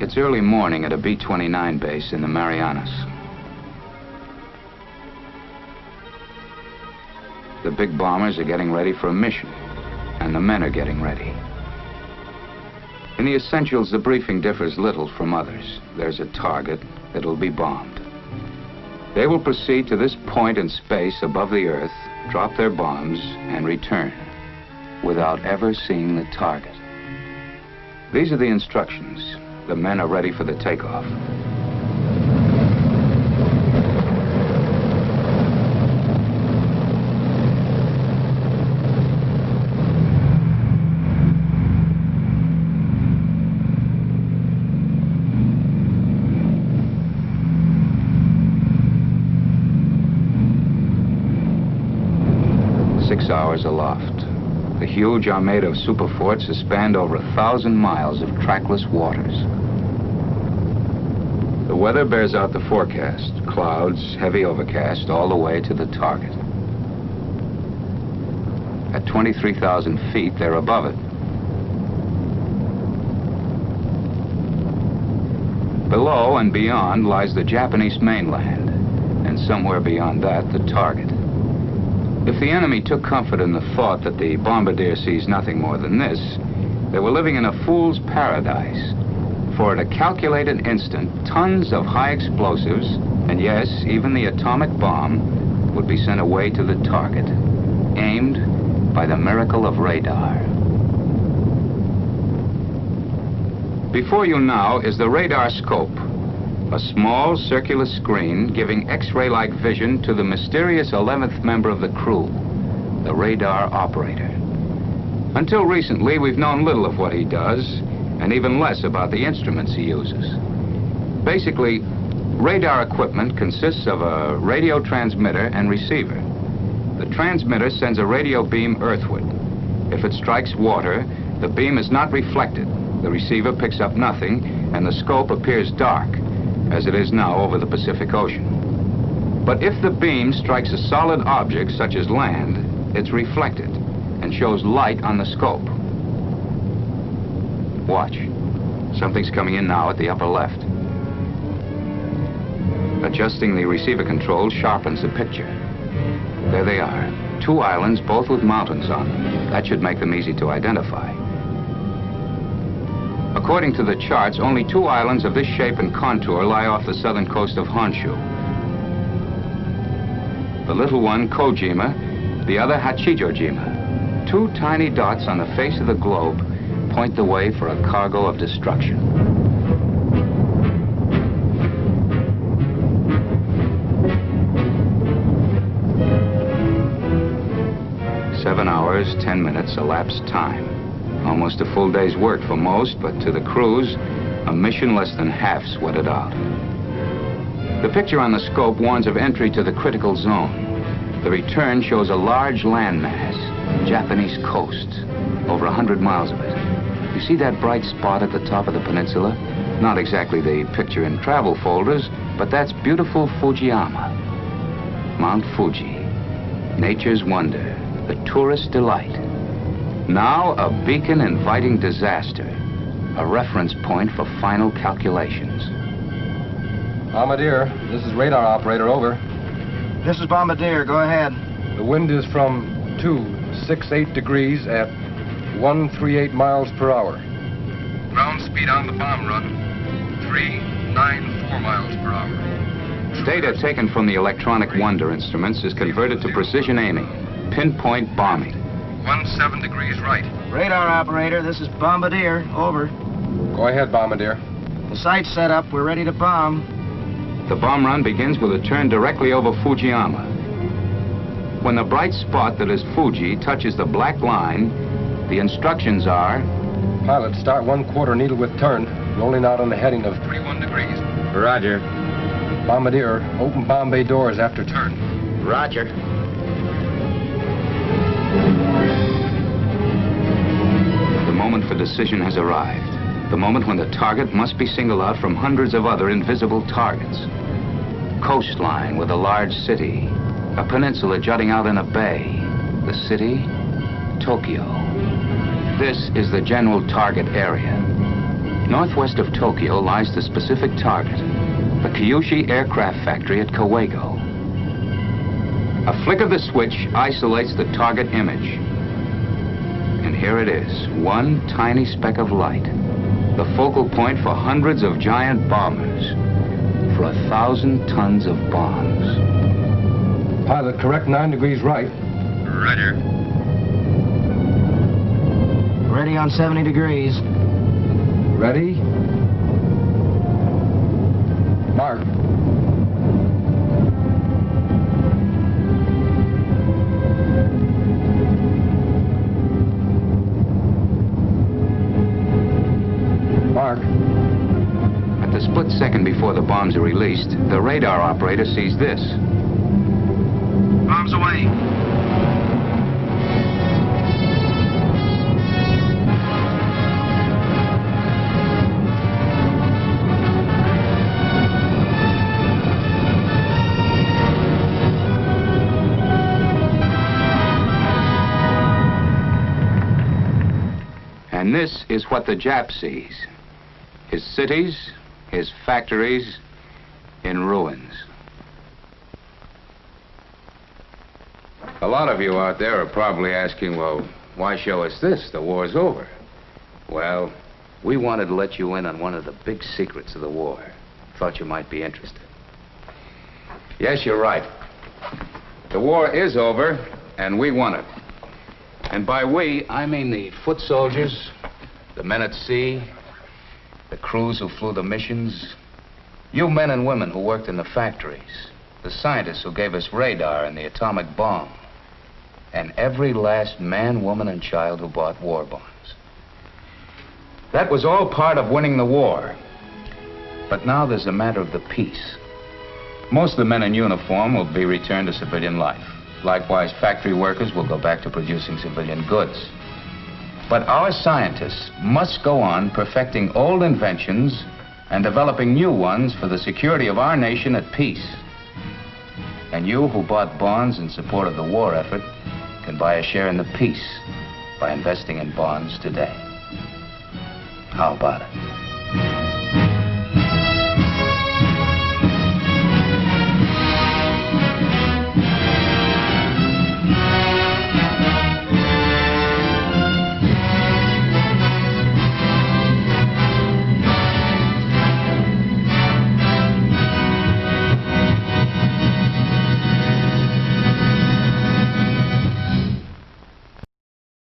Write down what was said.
It's early morning at a B-29 base in the Marianas. The big bombers are getting ready for a mission, and the men are getting ready. In the essentials, the briefing differs little from others. There's a target that'll be bombed. They will proceed to this point in space above the Earth, drop their bombs, and return without ever seeing the target. These are the instructions. The men are ready for the takeoff. Hours aloft. The huge armada of superforts has spanned over 1,000 miles of trackless waters. The weather bears out the forecast. Clouds, heavy overcast, all the way to the target. At 23,000 feet, they're above it. Below and beyond lies the Japanese mainland, and somewhere beyond that, the target. If the enemy took comfort in the thought that the bombardier sees nothing more than this, they were living in a fool's paradise. For at a calculated instant, tons of high explosives, and yes, even the atomic bomb, would be sent away to the target, aimed by the miracle of radar. Before you now is the radar scope. A small circular screen giving X-ray-like vision to the mysterious 11th member of the crew, the radar operator. Until recently, we've known little of what he does, and even less about the instruments he uses. Basically, radar equipment consists of a radio transmitter and receiver. The transmitter sends a radio beam earthward. If it strikes water, the beam is not reflected. The receiver picks up nothing, and the scope appears dark, as it is now over the Pacific Ocean. But if the beam strikes a solid object, such as land, it's reflected and shows light on the scope. Watch. Something's coming in now at the upper left. Adjusting the receiver control sharpens the picture. There they are. 2 islands, both with mountains on them. That should make them easy to identify. According to the charts, only 2 islands of this shape and contour lie off the southern coast of Honshu. The little one, Kojima, the other, Hachijojima. 2 tiny dots on the face of the globe point the way for a cargo of destruction. Seven hours, 10 minutes elapsed time. Almost a full day's work for most, but to the crews, a mission less than half sweated out. The picture on the scope warns of entry to the critical zone. The return shows a large landmass, Japanese coast, over 100 miles of it. You see that bright spot at the top of the peninsula? Not exactly the picture in travel folders, but that's beautiful Fujiyama. Mount Fuji, nature's wonder, the tourist delight. Now a beacon inviting disaster, a reference point for final calculations. Bombardier, this is radar operator, over. This is Bombardier, go ahead. The wind is from 268 degrees at 138 miles per hour. Ground speed on the bomb run, 394 miles per hour. Data taken from the electronic wonder instruments is converted to precision aiming, pinpoint bombing. 17 degrees right. Radar operator, this is Bombardier, over. Go ahead, Bombardier. The site's set up, we're ready to bomb. The bomb run begins with a turn directly over Fujiyama. When the bright spot that is Fuji touches the black line, the instructions are... Pilot, start 1/4 needle with turn, rolling out on the heading of 31 degrees. Roger. Bombardier, open bomb bay doors after turn. Roger. The moment for decision has arrived. The moment when the target must be singled out from hundreds of other invisible targets. Coastline with a large city. A peninsula jutting out in a bay. The city, Tokyo. This is the general target area. Northwest of Tokyo lies the specific target, the Kyushu aircraft factory at Kawago. A flick of the switch isolates the target image. And here it is, one tiny speck of light, the focal point for hundreds of giant bombers, for 1,000 tons of bombs. Pilot, correct 9 degrees right. Roger. Ready on 70 degrees. Ready? Mark. Mark. At the split second before the bombs are released, the radar operator sees this. Bombs away. And this is what the Jap sees. His cities, his factories, in ruins. A lot of you out there are probably asking, well, why show us this? The war's over. Well, we wanted to let you in on one of the big secrets of the war. Thought you might be interested. Yes, you're right. The war is over, and we won it. And by we, I mean the foot soldiers, the men at sea, the crews who flew the missions, you men and women who worked in the factories, the scientists who gave us radar and the atomic bomb, and every last man, woman, and child who bought war bonds. That was all part of winning the war. But now there's a matter of the peace. Most of the men in uniform will be returned to civilian life. Likewise, factory workers will go back to producing civilian goods. But our scientists must go on perfecting old inventions and developing new ones for the security of our nation at peace. And you who bought bonds in support of the war effort can buy a share in the peace by investing in bonds today. How about it?